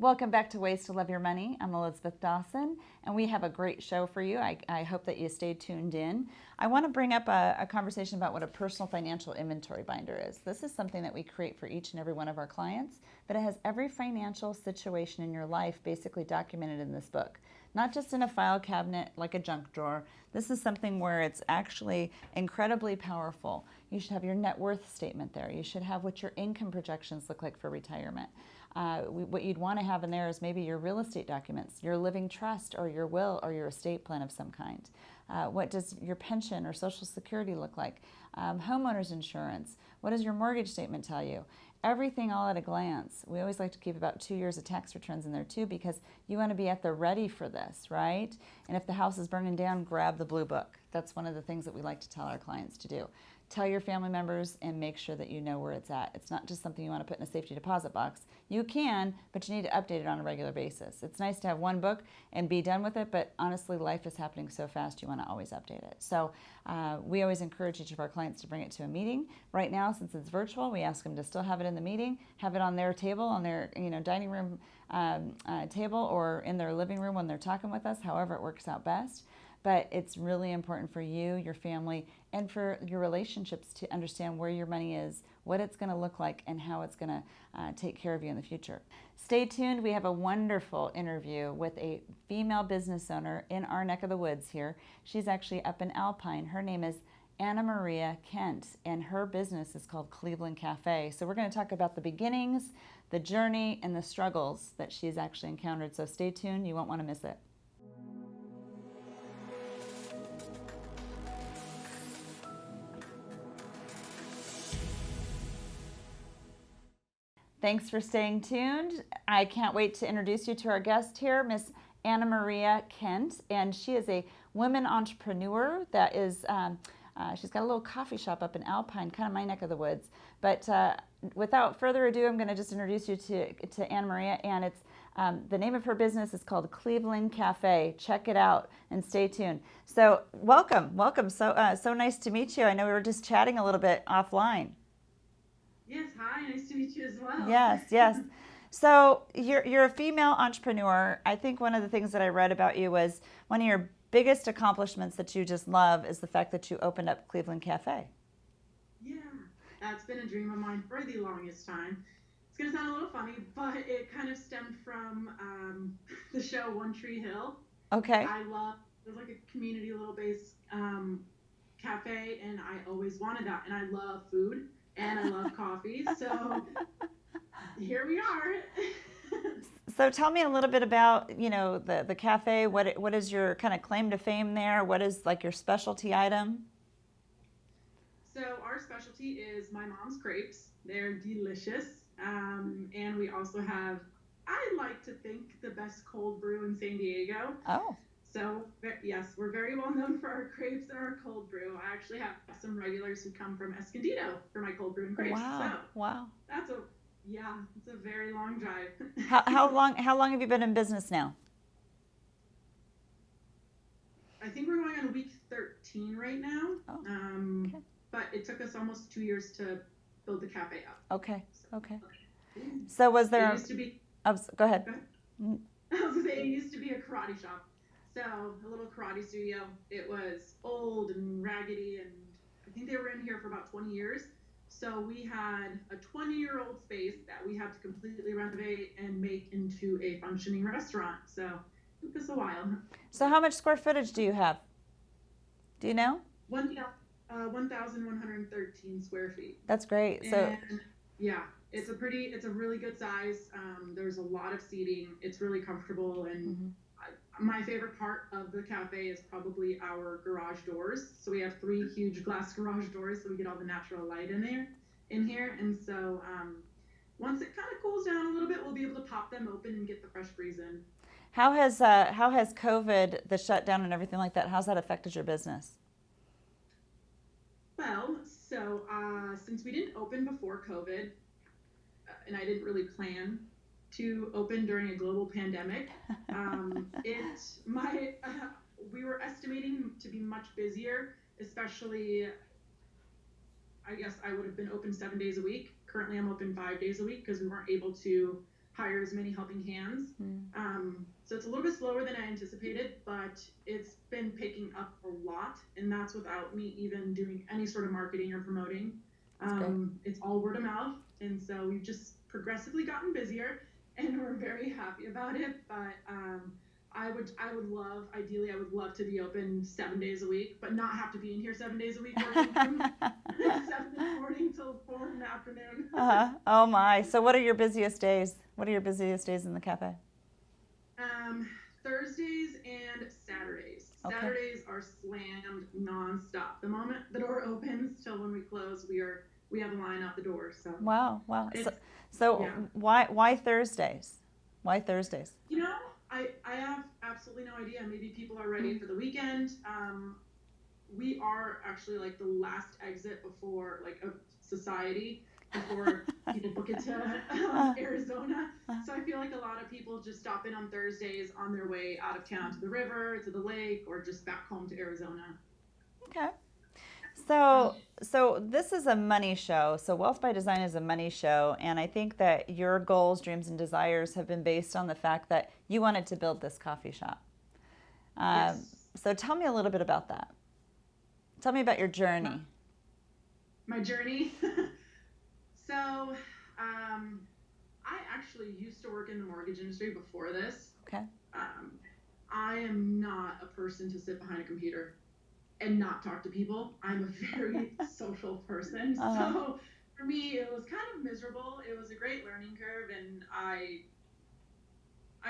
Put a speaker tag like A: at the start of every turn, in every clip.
A: Welcome back to Ways to Love Your Money. I'm Elizabeth Dawson, and we have a great show for you. I hope that you stay tuned in. I want to bring up a conversation about what a personal financial inventory binder is. This is something that we create for each and every one of our clients, but it has every financial situation in your life basically documented in this book. Not just in a file cabinet like a junk drawer. This is something where it's actually incredibly powerful. You should have your net worth statement there. You should have what your income projections look like for retirement. What you'd want to have in there is maybe your real estate documents, your living trust or your will or your estate plan of some kind. What does your pension or Social Security look like? Homeowners insurance. What does your mortgage statement tell you? Everything all at a glance. We always like to keep about 2 years of tax returns in there too, because you want to be at the ready for this, right? And if the house is burning down, grab the blue book. That's one of the things that we like to tell our clients to do. Tell your family members and make sure that you know where it's at. It's not just something you want to put in a safety deposit box. You can, but you need to update it on a regular basis. It's nice to have one book and be done with it, but honestly, life is happening so fast, you want to always update it. So we always encourage each of our clients to bring it to a meeting. Right now, since it's virtual, we ask them to still have it in the meeting, have it on their table, on their dining room table, or in their living room when they're talking with us, however it works out best. But it's really important for you, your family, and for your relationships to understand where your money is, what it's going to look like, and how it's going to take care of you in the future. Stay tuned. We have a wonderful interview with a female business owner in our neck of the woods here. She's actually up in Alpine. Her name is Anamaria Kent, and her business is called Cleveland Cafe. So we're going to talk about the beginnings, the journey, and the struggles that she's actually encountered. So stay tuned. You won't want to miss it. Thanks for staying tuned. I can't wait to introduce you to our guest here, Miss Anamaria Kent, and she is a women entrepreneur that is, she's got a little coffee shop up in Alpine, kind of my neck of the woods. But without further ado, I'm going to just introduce you to Anamaria, and it's the name of her business is called Cleveland Cafe. Check it out and stay tuned. So welcome. So nice to meet you. I know we were just chatting a little bit offline.
B: Yes, hi, nice to meet you as well.
A: Yes. So you're a female entrepreneur. I think one of the things that I read about you was one of your biggest accomplishments that you just love is the fact that you opened up Cleveland Cafe.
B: Yeah, that's been a dream of mine for the longest time. It's going to sound a little funny, but it kind of stemmed from the show One Tree Hill.
A: Okay.
B: There's like a community little base cafe, and I always wanted that. And I love food, and I love coffee, so here we are.
A: So tell me a little bit about, the cafe. What is your kind of claim to fame there? What is like your specialty item?
B: So our specialty is my mom's crepes. They're delicious. And we also have, I like to think, the best cold brew in San Diego.
A: Oh.
B: So yes, we're very well known for our crepes and our cold brew. I actually have some regulars who come from Escondido for my cold brew and crepes.
A: Wow.
B: It's a very long drive.
A: How long have you been in business now?
B: I think we're going on week 13 right now.
A: Oh, okay.
B: But it took us almost 2 years to build the cafe up.
A: Okay. So was there?
B: It used to be.
A: Oh, go ahead.
B: I was gonna say it used to be a karate shop. So a little karate studio. It was old and raggedy, and I think they were in here for about 20 years. So we had a 20-year-old space that we had to completely renovate and make into a functioning restaurant. So it took us a while.
A: So how much square footage do you have? Do you know?
B: 1,113 square feet.
A: That's great.
B: And yeah, it's a really good size. There's a lot of seating. It's really comfortable, and my favorite part of the cafe is probably our garage doors. So we have 3 huge glass garage doors, so we get all the natural light in here. And so once it kind of cools down a little bit, we'll be able to pop them open and get the fresh breeze in.
A: How has COVID, the shutdown and everything like that, how's that affected your business?
B: Well, so since we didn't open before COVID, and I didn't really plan to open during a global pandemic, we were estimating to be much busier, especially, I guess I would have been open 7 days a week. Currently I'm open 5 days a week because we weren't able to hire as many helping hands.
A: Mm.
B: So it's a little bit slower than I anticipated, but it's been picking up a lot, and that's without me even doing any sort of marketing or promoting.
A: That's great.
B: It's all word of mouth, and so we've just progressively gotten busier, and we're very happy about it. But ideally, I would love to be open 7 days a week, but not have to be in here 7 days a week working from 7 in the morning till 4 in the afternoon.
A: Oh my. So what are your busiest days? What are your busiest days in the cafe?
B: Thursdays and Saturdays.
A: Okay.
B: Saturdays are slammed nonstop. The moment the door opens till when we close, we have a line out the door. So
A: Wow. So
B: yeah.
A: why Thursdays? Why Thursdays?
B: I have absolutely no idea. Maybe people are ready for the weekend. We are actually like the last exit before like a society before people book it to Arizona. So I feel like a lot of people just stop in on Thursdays on their way out of town to the river, to the lake, or just back home to Arizona.
A: Okay. So this is a money show. So Wealth by Design is a money show, and I think that your goals, dreams, and desires have been based on the fact that you wanted to build this coffee shop.
B: Yes.
A: So tell me a little bit about that. Tell me about your journey.
B: My journey. So, I actually used to work in the mortgage industry before this.
A: Okay.
B: I am not a person to sit behind a computer and not talk to people. I'm a very social person. So for me, it was kind of miserable. It was a great learning curve, and I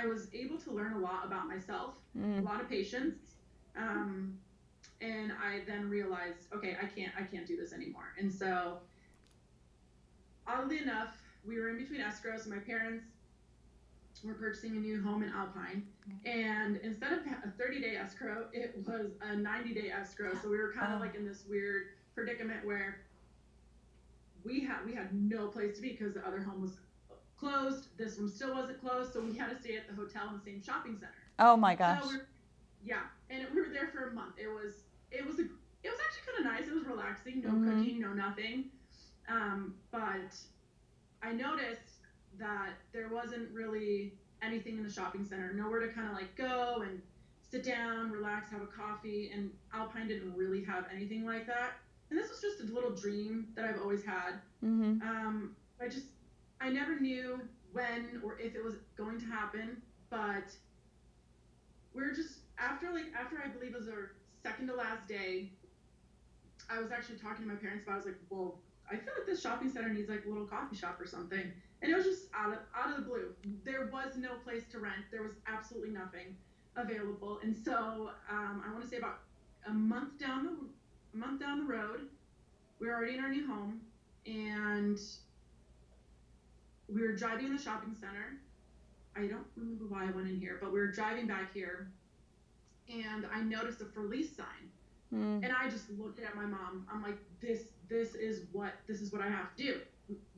B: was able to learn a lot about myself, a lot of patience. And I then realized, okay, I can't do this anymore. And so oddly enough, we were in between escrows, and my parents were purchasing a new home in Alpine. And instead of a 30-day escrow, it was a 90-day escrow. So we were kind of like in this weird predicament where we had no place to be because the other home was closed. This one still wasn't closed, so we had to stay at the hotel in the same shopping center.
A: Oh my gosh.
B: So and we were there for a month. It was actually kind of nice. It was relaxing, no cooking, no nothing. But I noticed that there wasn't really anything in the shopping center, nowhere to kind of like go and sit down, relax, have a coffee, and Alpine didn't really have anything like that. And this was just a little dream that I've always had. I never knew when or if it was going to happen, but we're just after I believe it was our second to last day, I was actually talking to my parents about it. I was like, well, I feel like this shopping center needs like a little coffee shop or something. And it was just out of the blue. There was no place to rent. There was absolutely nothing available. And so I want to say about a month down the road, we were already in our new home, and we were driving in the shopping center. I don't remember why I went in here, but we were driving back here, and I noticed a for lease sign. And I just looked at my mom. I'm like, this is what I have to do.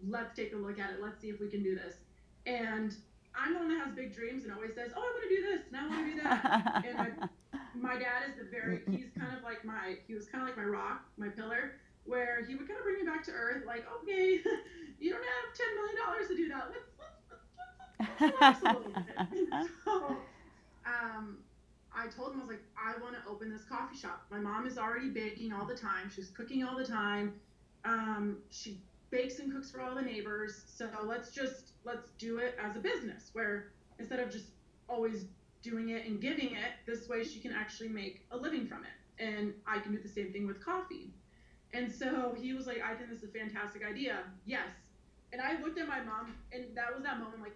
B: Let's take a look at it. Let's see if we can do this. And I'm the one that has big dreams and always says, oh, I want to do this and I want to do that. And my dad is he was kind of like my rock, my pillar, where he would kind of bring me back to earth. Like, okay, you don't have $10 million to do that. Let's relax a little bit. So, I told him, I was like, I want to open this coffee shop. My mom is already baking all the time. She's cooking all the time. She bakes and cooks for all the neighbors. So let's do it as a business where instead of just always doing it and giving it, this way she can actually make a living from it. And I can do the same thing with coffee. And so he was like, I think this is a fantastic idea. Yes. And I looked at my mom, and that was that moment, like,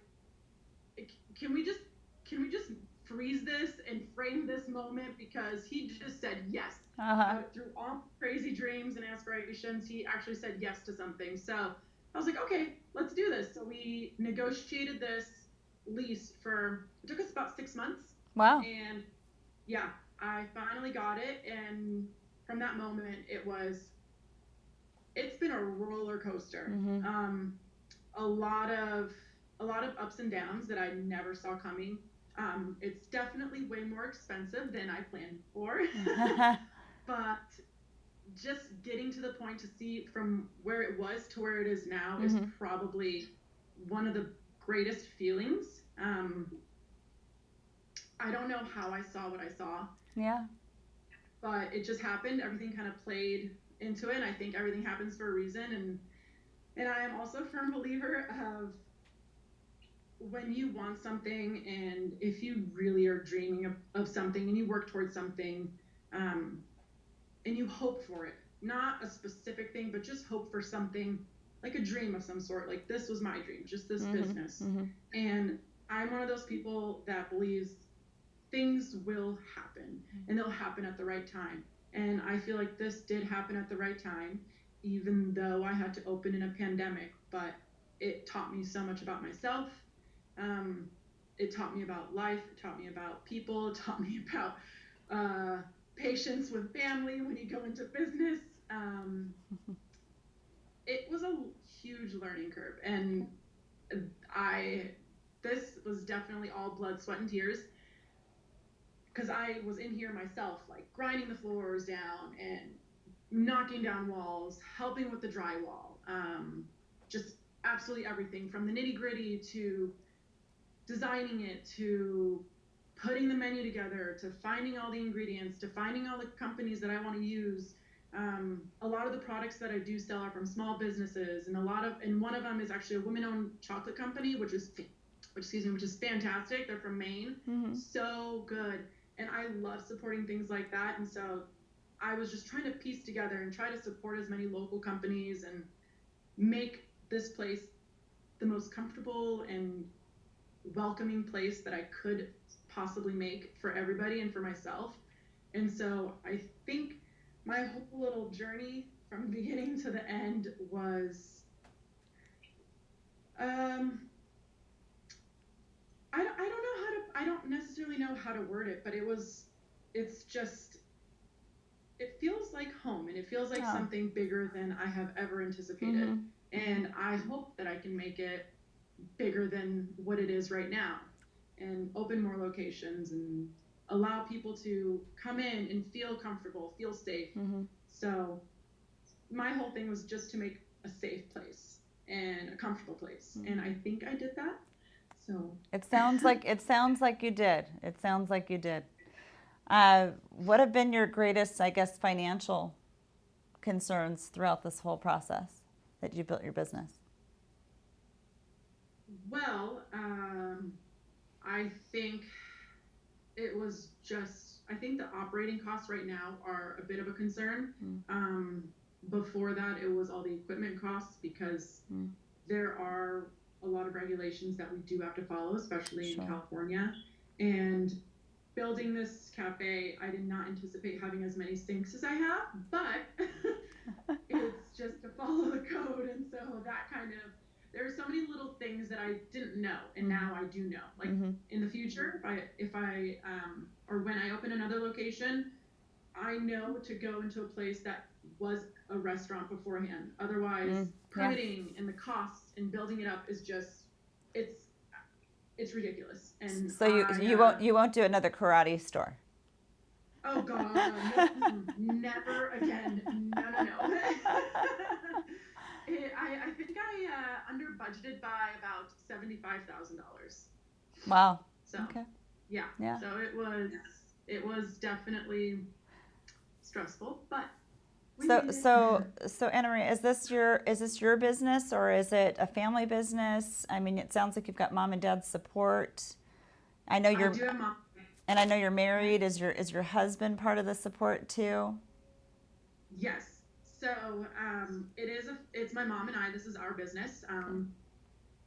B: can we just freeze this and frame this moment, because he just said yes. Through all crazy dreams and aspirations, he actually said yes to something. So I was like, okay, let's do this. So we negotiated this lease it took us about 6 months.
A: Wow.
B: And yeah, I finally got it. And from that moment, it's been a roller coaster. A lot of ups and downs that I never saw coming. It's definitely way more expensive than I planned for, but just getting to the point to see from where it was to where it is now is probably one of the greatest feelings. I don't know how I saw what I saw.
A: Yeah.
B: But it just happened. Everything kind of played into it. And I think everything happens for a reason. And I am also a firm believer of when you want something, and if you really are dreaming of something and you work towards something, and you hope for it, not a specific thing, but just hope for something, like a dream of some sort. Like, this was my dream, just this business. And I'm one of those people that believes things will happen, and they'll happen at the right time. And I feel like this did happen at the right time, even though I had to open in a pandemic, but it taught me so much about myself. It taught me about life. It taught me about people. It taught me about patience with family when you go into business. It was a huge learning curve, and this was definitely all blood, sweat, and tears, because I was in here myself, like grinding the floors down and knocking down walls, helping with the drywall, just absolutely everything from the nitty gritty to designing it, to putting the menu together, to finding all the ingredients, to finding all the companies that I want to use. A lot of the products that I do sell are from small businesses, and one of them is actually a women-owned chocolate company, which is fantastic. They're from Maine. So good. And I love supporting things like that. And so I was just trying to piece together and try to support as many local companies and make this place the most comfortable and welcoming place that I could possibly make for everybody and for myself. And so I think my whole little journey from beginning to the end was, I don't necessarily know how to word it, but it feels like home, and it feels like something bigger than I have ever anticipated. And I hope that I can make it bigger than what it is right now, and open more locations and allow people to come in and feel comfortable, feel safe. So my whole thing was just to make a safe place and a comfortable place. And I think I did that. So
A: it sounds like you did. It sounds like you did. What have been your greatest, I guess, financial concerns throughout this whole process that you built your business?
B: Well, I think I think the operating costs right now are a bit of a concern. Before that, it was all the equipment costs, because there are a lot of regulations that we do have to follow, especially in California. And building this cafe, I did not anticipate having as many sinks as I have, but it's just to follow the code. And so there are so many little things that I didn't know, and now I do know. Like in the future, if I or when I open another location, I know to go into a place that was a restaurant beforehand. Otherwise, permitting and the costs and building it up is just, it's ridiculous. And
A: so you won't do another karate store.
B: Oh God, no, never again. No. I think I under budgeted by about $75,000.
A: Wow.
B: So
A: okay.
B: Yeah. So it was definitely stressful, but
A: so Anamaria, is this your business, or is it a family business? I mean, it sounds like you've got mom and dad's support. I do have mom. And I know you're married. Is your husband part of the support too?
B: Yes. So it's my mom and I. This is our business.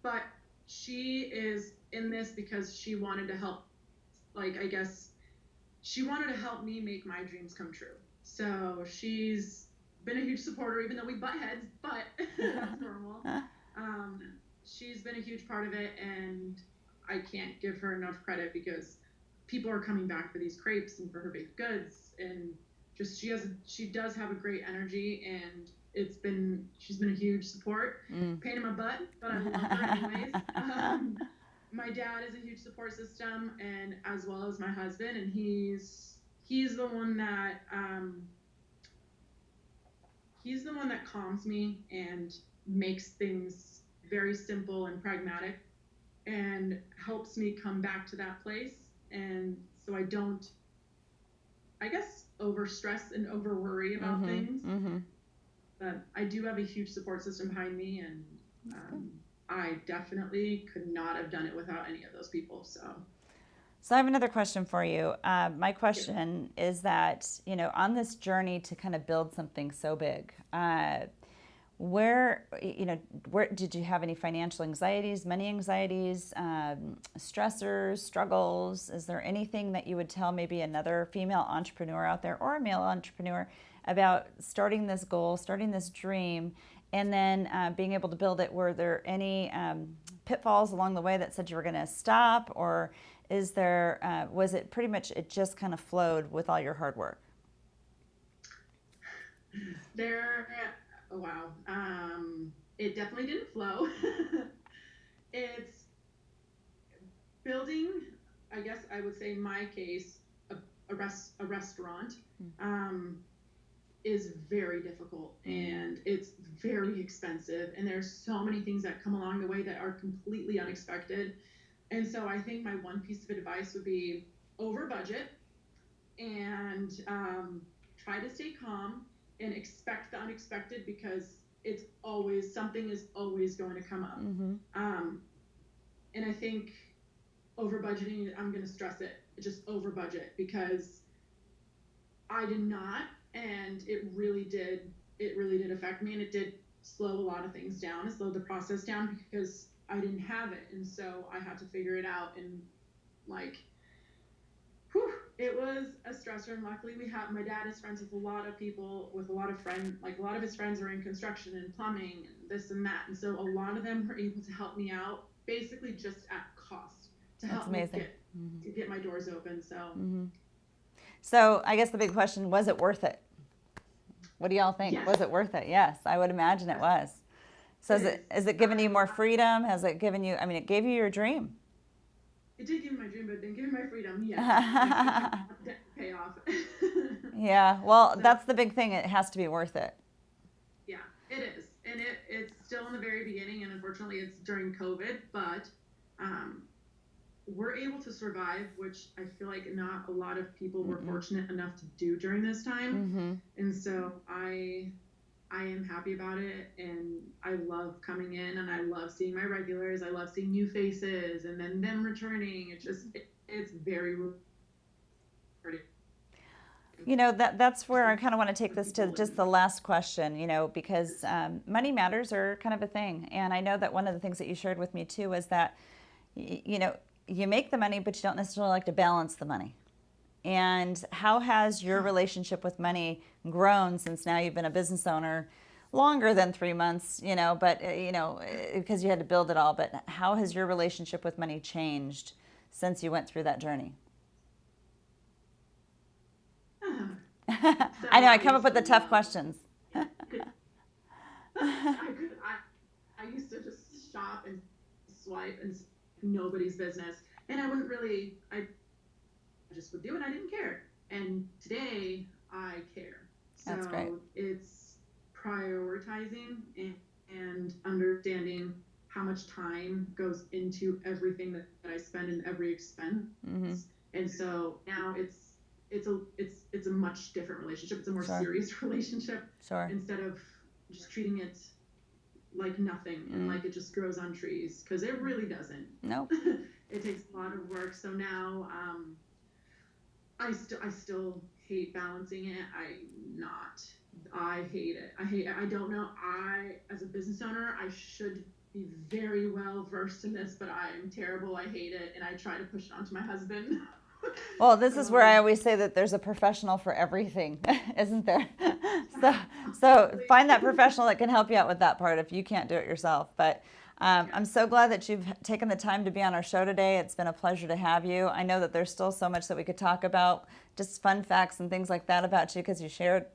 B: But she is in this because she wanted to help. Like, I guess she wanted to help me make my dreams come true. So she's been a huge supporter, even though we butt heads, but that's normal. She's been a huge part of it, and I can't give her enough credit, because people are coming back for these crepes and for her baked goods, and just she does have a great energy, and she's been a huge support. Pain in my butt, but I love her anyways. My dad is a huge support system, and as well as my husband, and he's the one that calms me and makes things very simple and pragmatic. and helps me come back to that place. And so I don't, I guess, over stress and over worry about things. But I do have a huge support system behind me, and I definitely could not have done it without any of those people.
A: So I have another question for you. My question is that, on this journey to kind of build something so big, where did you have any financial anxieties, money anxieties, stressors, struggles? Is there anything that you would tell maybe another female entrepreneur out there or a male entrepreneur about starting this goal, starting this dream, and then being able to build it? Were there any pitfalls along the way that said you were going to stop, or was it pretty much it just kind of flowed with all your hard work?
B: Oh, wow. It definitely didn't flow. It's building, I guess I would say in my case, a restaurant is very difficult, and it's very expensive, and there's so many things that come along the way that are completely unexpected. And so I think my one piece of advice would be over budget, and try to stay calm and expect the unexpected, because something is always going to come up. And I think over budgeting, I'm going to stress it, just over budget, because I did not, and it really did affect me, and it did slow a lot of things down. It slowed the process down because I didn't have it, and so I had to figure it out. And it was a stressor. And luckily, my dad is friends with a lot of people, with a lot of friends. Like, a lot of his friends are in construction and plumbing and this and that, and so a lot of them were able to help me out, basically just at cost, to help me get my doors open.
A: So I guess the big question, was it worth it? What do y'all think?
B: Yes.
A: Was it worth it? Yes, I would imagine it was. So is it giving you more freedom? Has it given you, it gave you your dream.
B: It did give me my dream, but it didn't give me my freedom. Yeah. Pay off.
A: Yeah, well, that's the big thing. It has to be worth it.
B: Yeah, it is. And it's still in the very beginning, and unfortunately it's during COVID, but we're able to survive, which I feel like not a lot of people were fortunate enough to do during this time. And so I am happy about it, and I love coming in, and I love seeing my regulars. I love seeing new faces, and then them returning. It's very rewarding.
A: That's where I kind of want to take this to just the last question, because money matters are kind of a thing. And I know that one of the things that you shared with me too was that, you make the money, but you don't necessarily like to balance the money. And how has your relationship with money grown since now you've been a business owner longer than 3 months, but, because you had to build it all, but how has your relationship with money changed since you went through that journey? I know, I come up with the tough questions.
B: I used to just shop and swipe, and nobody's business. And I just would do it. I didn't care. And today I care. So
A: that's great.
B: It's prioritizing and understanding how much time goes into everything that I spend in every expense. And so now it's a much different relationship. It's a more serious relationship. Instead of just treating it like nothing and like it just grows on trees, because it really doesn't.
A: Nope.
B: It takes a lot of work. So now I still hate balancing it. I hate it. I don't know. As a business owner, I should be very well versed in this, but I'm terrible. I hate it, and I try to push it onto my husband.
A: Well, this is where I always say that there's a professional for everything, isn't there? So find that professional that can help you out with that part if you can't do it yourself. But I'm so glad that you've taken the time to be on our show today. It's been a pleasure to have you. I know that there's still so much that we could talk about, just fun facts and things like that about you, because you shared.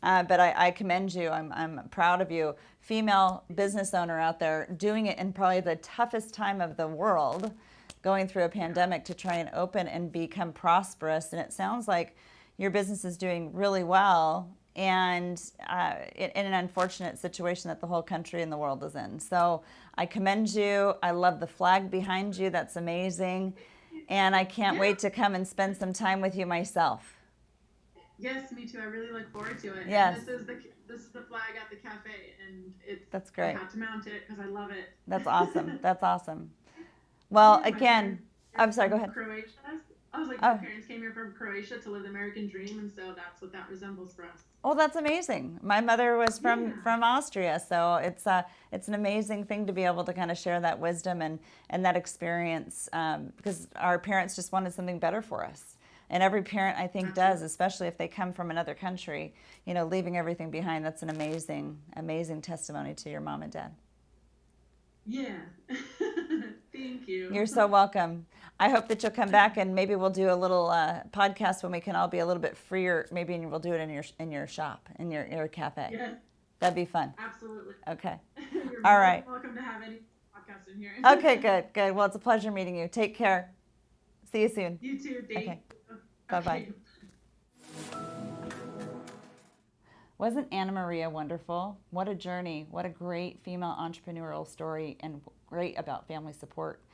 A: But I commend you. I'm proud of you. Female business owner out there doing it in probably the toughest time of the world, going through a pandemic to try and open and become prosperous. And it sounds like your business is doing really well. and in an unfortunate situation that the whole country and the world is in. So I commend you. I love the flag behind you. That's amazing. And I can't wait to come and spend some time with you myself.
B: Yes, me too. I really look forward to it.
A: Yes.
B: And this is the flag at the cafe, and
A: that's great.
B: I had to mount it because I love it.
A: That's awesome. That's awesome. Well,
B: Yeah,
A: again, I'm sorry. Go ahead.
B: Croatia. I was like, my parents came here from Croatia to live the American dream, and so that's what that resembles for us.
A: Oh, that's amazing. My mother was from Austria, so it's an amazing thing to be able to kind of share that wisdom and that experience, because our parents just wanted something better for us. And every parent, I think, does, especially if they come from another country, you know, leaving everything behind. That's an amazing, amazing testimony to your mom and dad.
B: Yeah. Thank you.
A: You're so welcome. I hope that you'll come back, and maybe we'll do a little podcast when we can all be a little bit freer. Maybe we'll do it in your shop, in your cafe.
B: Yeah.
A: That'd be fun.
B: Absolutely.
A: Okay.
B: You're
A: all right.
B: welcome to have any podcast in here.
A: Okay, good. Well, it's a pleasure meeting you. Take care. See you soon.
B: You too. Thank you.
A: Bye-bye. Wasn't Anamaria wonderful? What a journey. What a great female entrepreneurial story, and great about family support.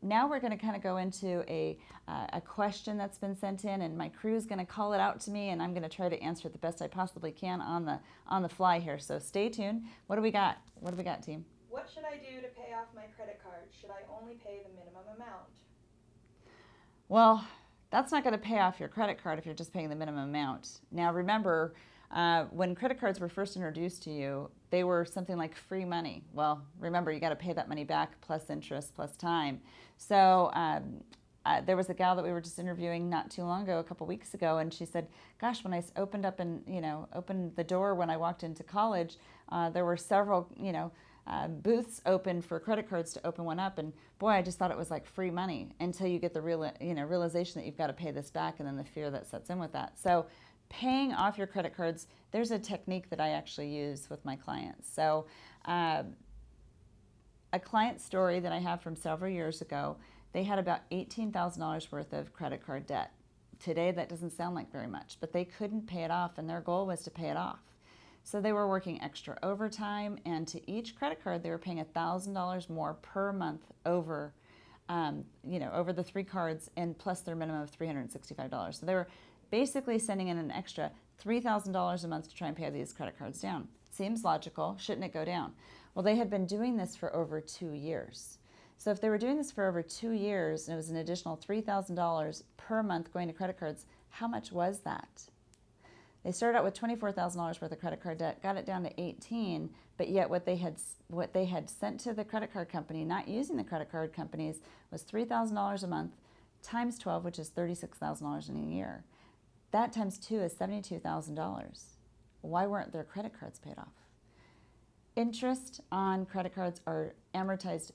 A: Now we're going to kind of go into a question that's been sent in, and my crew is going to call it out to me, and I'm going to try to answer it the best I possibly can on the fly here. So stay tuned. What do we got? What do we got, team?
C: What should I do to pay off my credit card? Should I only pay the minimum amount?
A: Well, that's not going to pay off your credit card if you're just paying the minimum amount. Now remember, when credit cards were first introduced to you, they were something like free money. Well, remember, you got to pay that money back plus interest plus time. So there was a gal that we were just interviewing not too long ago, a couple weeks ago, and she said, gosh, when I opened the door when I walked into college, there were several, booths open for credit cards to open one up, and boy, I just thought it was like free money until you get the realization that you've got to pay this back, and then the fear that sets in with that. So paying off your credit cards, there's a technique that I actually use with my clients. So a client story that I have from several years ago, they had about $18,000 worth of credit card debt. Today that doesn't sound like very much, but they couldn't pay it off, and their goal was to pay it off. So they were working extra overtime, and to each credit card they were paying $1,000 more per month over the 3 cards, and plus their minimum of $365. So they were basically sending in an extra $3,000 a month to try and pay these credit cards down. Seems logical. Shouldn't it go down? Well, they had been doing this for over 2 years. So if they were doing this for over 2 years, and it was an additional $3,000 per month going to credit cards, how much was that? They started out with $24,000 worth of credit card debt, got it down to 18, but yet what they had sent to the credit card company, not using the credit card companies, was $3,000 a month times 12, which is $36,000 in a year. That times 2 is $72,000. Why weren't their credit cards paid off? Interest on credit cards are amortized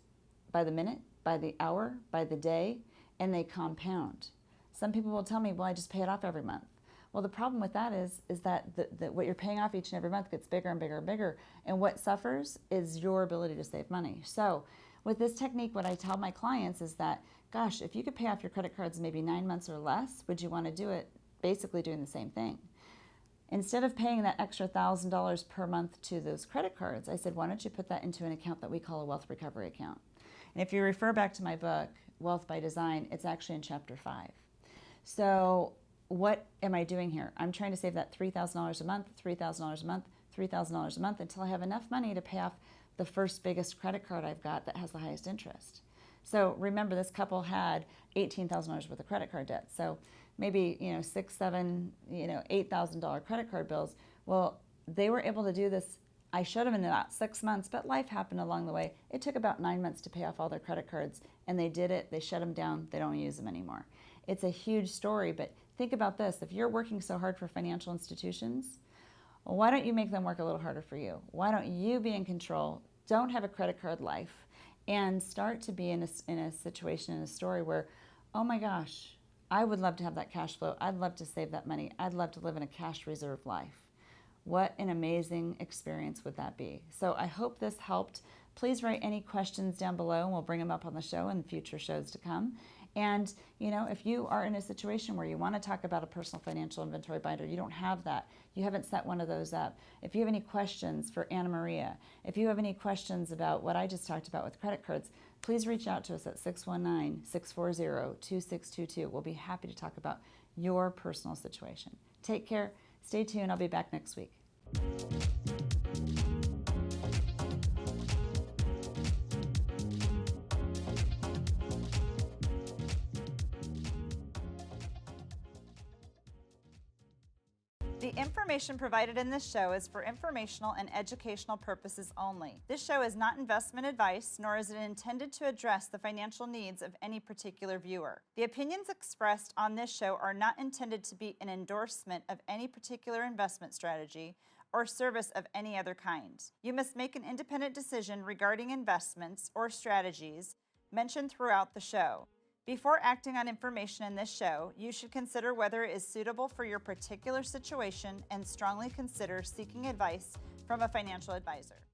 A: by the minute, by the hour, by the day, and they compound. Some people will tell me, well, I just pay it off every month. Well, the problem with that is that what you're paying off each and every month gets bigger and bigger and bigger, and what suffers is your ability to save money. So with this technique, what I tell my clients is that, gosh, if you could pay off your credit cards in maybe 9 months or less, would you want to do it basically doing the same thing? Instead of paying that extra $1,000 per month to those credit cards, I said, why don't you put that into an account that we call a wealth recovery account? And if you refer back to my book, Wealth by Design, it's actually in chapter 5. So what am I doing here? I'm trying to save that $3,000 a month, $3,000 a month, $3,000 a month until I have enough money to pay off the first biggest credit card I've got that has the highest interest. So remember, this couple had $18,000 worth of credit card debt. So maybe, $6,000, $7,000, $8,000 credit card bills. Well, they were able to do this. I showed them in about 6 months, but life happened along the way. It took about 9 months to pay off all their credit cards, and they did it. They shut them down. They don't use them anymore. It's a huge story, but think about this. If you're working so hard for financial institutions, well, why don't you make them work a little harder for you? Why don't you be in control? Don't have a credit card life, and start to be in a situation, in a story where, oh my gosh, I would love to have that cash flow. I'd love to save that money. I'd love to live in a cash reserve life. What an amazing experience would that be? So I hope this helped. Please write any questions down below, and we'll bring them up on the show in future shows to come. And, if you are in a situation where you want to talk about a personal financial inventory binder, you don't have that, you haven't set one of those up. If you have any questions for Anamaria, if you have any questions about what I just talked about with credit cards, please reach out to us at 619-640-2622. We'll be happy to talk about your personal situation. Take care. Stay tuned. I'll be back next week. The information provided in this show is for informational and educational purposes only. This show is not investment advice, nor is it intended to address the financial needs of any particular viewer. The opinions expressed on this show are not intended to be an endorsement of any particular investment strategy or service of any other kind. You must make an independent decision regarding investments or strategies mentioned throughout the show. Before acting on information in this show, you should consider whether it is suitable for your particular situation and strongly consider seeking advice from a financial advisor.